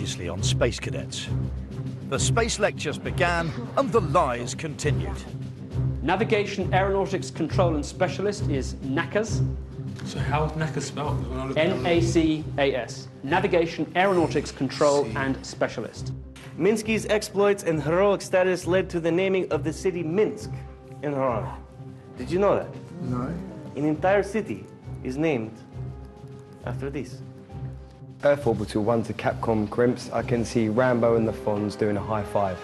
previously on Space Cadets. The space lectures began and the lies continued. Navigation, Aeronautics, Control and Specialist is NACAS. So how is NACAS spelled? N-A-C-A-S. Navigation, Aeronautics, Control and Specialist. Minsky's exploits and heroic status led to the naming of the city Minsk in her honor. Did you know that? No. An entire city is named after this. Earth Orbital 1 to Capcom Crimps, I can see Rambo and the Fonz doing a high five.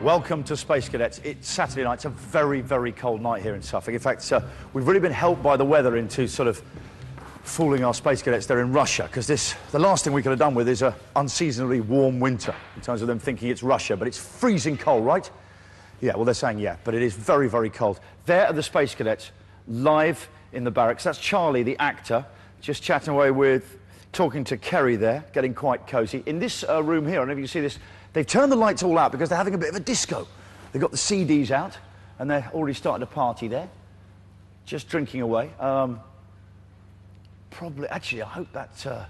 Welcome to Space Cadets. It's Saturday night. It's a very, very cold night here in Suffolk. In fact, we've really been helped by the weather into sort of fooling our Space Cadets there in Russia, because the last thing we could have done with is an unseasonably warm winter, in terms of them thinking it's Russia, but it's freezing cold, right? Yeah, well, they're saying yeah, but it is very, very cold. There are the Space Cadets, live in the barracks. That's Charlie, the actor, just chatting away with, talking to Kerry there, getting quite cosy. In this room here, I don't know if you can see this, they've turned the lights all out because they're having a bit of a disco. They've got the CDs out, and they're already starting to party there, just drinking away. Probably, actually, I hope that...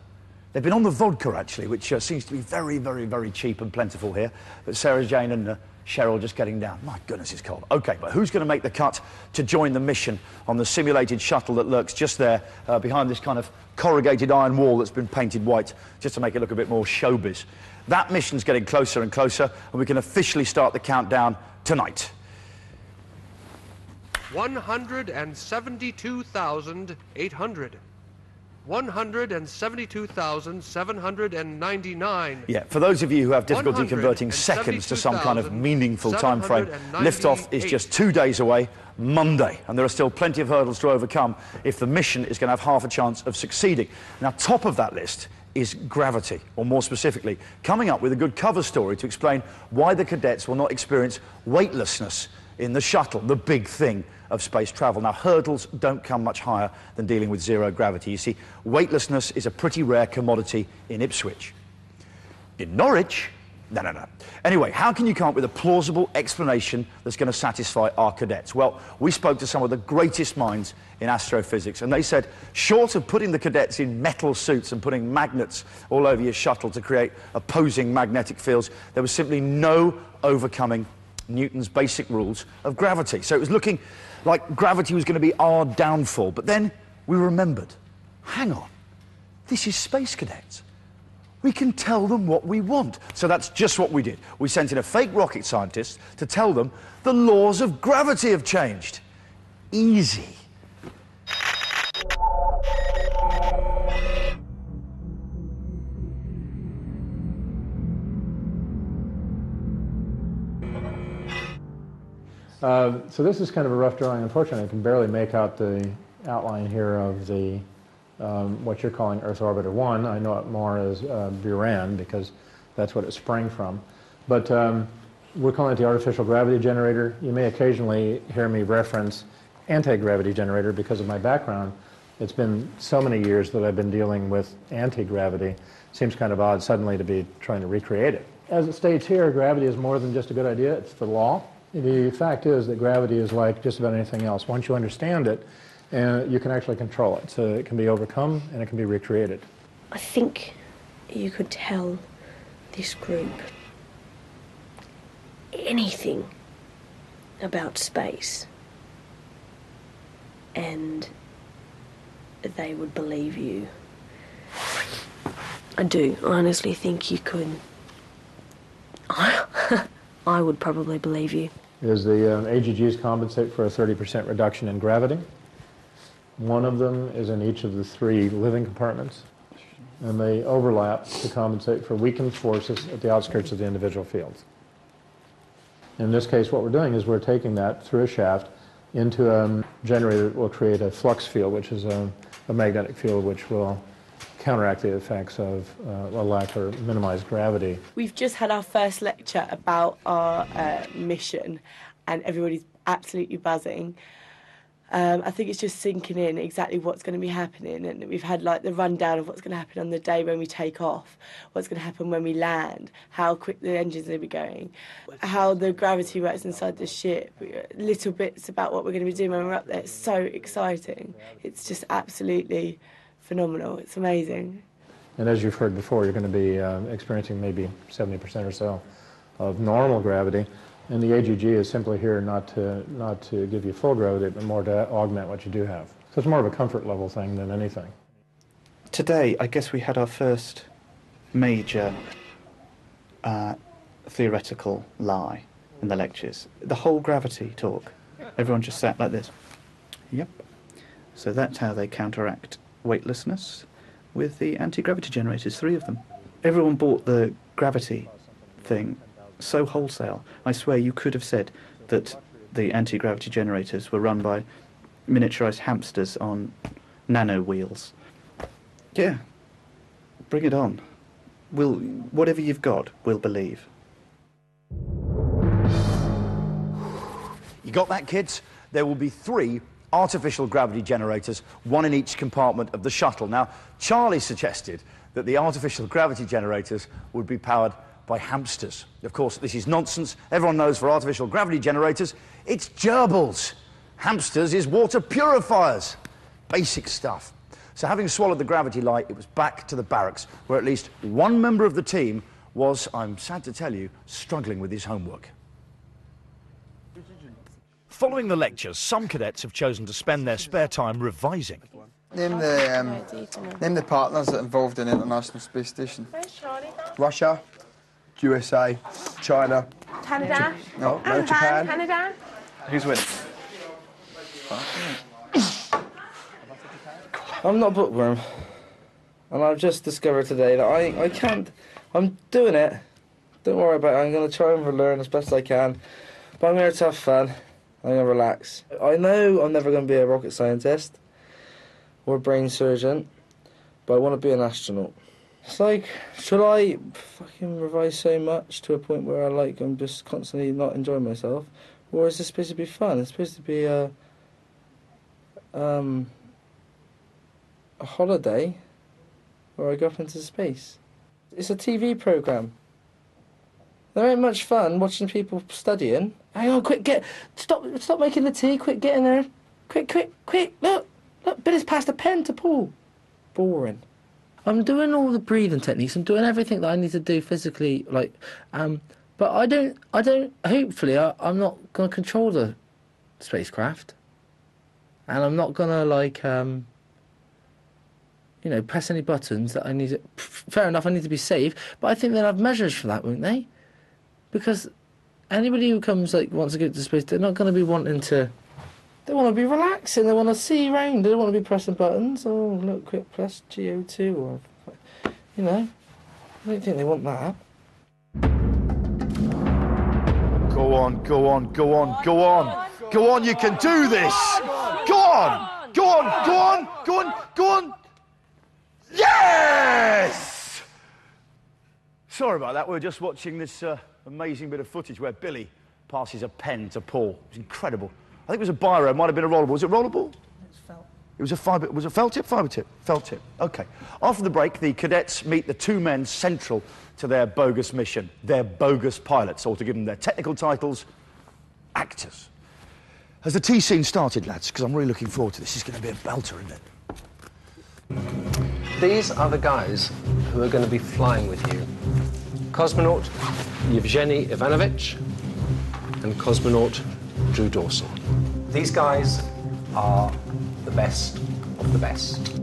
they've been on the vodka, actually, which seems to be very, very, very cheap and plentiful here. But Sarah Jane and Cheryl just getting down. My goodness, it's cold. OK, but who's going to make the cut to join the mission on the simulated shuttle that lurks just there behind this kind of corrugated iron wall that's been painted white, just to make it look a bit more showbiz? That mission's getting closer and closer, and we can officially start the countdown tonight. 172,800. 172,799. Yeah, for those of you who have difficulty converting seconds to some kind of meaningful time frame, liftoff is just 2 days away, Monday, and there are still plenty of hurdles to overcome if the mission is going to have half a chance of succeeding. Now, top of that list is gravity, or more specifically, coming up with a good cover story to explain why the cadets will not experience weightlessness in the shuttle, the big thing of space travel. Now, hurdles don't come much higher than dealing with zero gravity. You see, weightlessness is a pretty rare commodity in Ipswich. In Norwich, no. Anyway, how can you come up with a plausible explanation that's going to satisfy our cadets? Well, we spoke to some of the greatest minds in astrophysics, and they said, short of putting the cadets in metal suits and putting magnets all over your shuttle to create opposing magnetic fields, there was simply no overcoming Newton's basic rules of gravity. So it was looking like gravity was going to be our downfall. But then we remembered, hang on, this is Space Cadets. We can tell them what we want. So that's just what we did. We sent in a fake rocket scientist to tell them the laws of gravity have changed. Easy. So this is kind of a rough drawing. Unfortunately, I can barely make out the outline here of the what you're calling Earth Orbiter 1. I know it more as Buran because that's what it sprang from. But we're calling it the artificial gravity generator. You may occasionally hear me reference anti-gravity generator because of my background. It's been so many years that I've been dealing with anti-gravity. Seems kind of odd suddenly to be trying to recreate it. As it states here, gravity is more than just a good idea. It's the law. The fact is that gravity is like just about anything else. Once you understand it, you can actually control it. So it can be overcome and it can be recreated. I think you could tell this group anything about space and they would believe you. I do. I honestly think you could. I would probably believe you. Is the AGGs compensate for a 30% reduction in gravity. One of them is in each of the 3 living compartments, and they overlap to compensate for weakened forces at the outskirts of the individual fields. In this case, what we're doing is we're taking that through a shaft into a generator that will create a flux field, which is a magnetic field which will counteract the effects of a lack or minimize gravity. We've just had our first lecture about our mission and everybody's absolutely buzzing. I think it's just sinking in exactly what's going to be happening, and we've had like the rundown of what's going to happen on the day when we take off, what's going to happen when we land, how quick the engine's going to be going, how the gravity works inside the ship, little bits about what we're going to be doing when we're up there. It's so exciting. It's just absolutely phenomenal. It's amazing. And as you've heard before, you're going to be experiencing maybe 70% or so of normal gravity. And the AGG is simply here not to give you full gravity, but more to augment what you do have. So it's more of a comfort level thing than anything. Today, I guess we had our first major theoretical lie in the lectures. The whole gravity talk. Everyone just sat like this. Yep. So that's how they counteract weightlessness with the anti-gravity generators, 3 of them. Everyone bought the gravity thing so wholesale. I swear you could have said that the anti-gravity generators were run by miniaturised hamsters on nano wheels. Yeah, bring it on. Whatever you've got, we'll believe. You got that, kids? There will be 3 artificial gravity generators, 1 in each compartment of the shuttle. Now, Charlie suggested that the artificial gravity generators would be powered by hamsters. Of course, this is nonsense. Everyone knows for artificial gravity generators, it's gerbils. Hamsters is water purifiers. Basic stuff. So having swallowed the gravity light, it was back to the barracks, where at least one member of the team was, I'm sad to tell you, struggling with his homework. Following the lectures, some cadets have chosen to spend their spare time revising. Name the partners that are involved in the International Space Station. Russia, USA, China, Canada, no Japan. Canada. Who's winning? I'm not a bookworm, and I've just discovered today that I can't. I'm doing it. Don't worry about it. I'm going to try and learn as best I can, but I'm going to have fun. I'm going to relax. I know I'm never going to be a rocket scientist or a brain surgeon, but I want to be an astronaut. It's like, should I fucking revise so much to a point where I'm just constantly not enjoying myself? Or is this supposed to be fun? It's supposed to be a holiday where I go up into space. It's a TV programme. There ain't much fun watching people studying. Hang on, quick, stop making the tea, quick, get in there. Quick, look, Billy's passed a pen to Paul. Boring. I'm doing all the breathing techniques. I'm doing everything that I need to do physically, but I don't. Hopefully, I'm not going to control the spacecraft, and I'm not going to press any buttons that I need to. Fair enough, I need to be safe, but I think they'll have measures for that, won't they? Because anybody who comes wants to go to space, they're not going to be wanting to. They want to be relaxing, they want to see around, they don't want to be pressing buttons. Oh, look, quick, press GO2, or, I don't think they want that. Go on, you can do this! Go on! Yes! Sorry about that, we were just watching this amazing bit of footage where Billy passes a pen to Paul. It was incredible. I think it was a biro, it might have been a rollerball. Was it rollerball? It was felt. It was a fibre, was it felt tip? Fibre tip? Felt tip, okay. After the break, the cadets meet the 2 men central to their bogus mission, their bogus pilots, or to give them their technical titles, actors. Has the tea scene started, lads? Because I'm really looking forward to this. This is going to be a belter, isn't it? These are the guys who are going to be flying with you. Cosmonaut Yevgeny Ivanovich and cosmonaut Drew Dawson. These guys are the best of the best.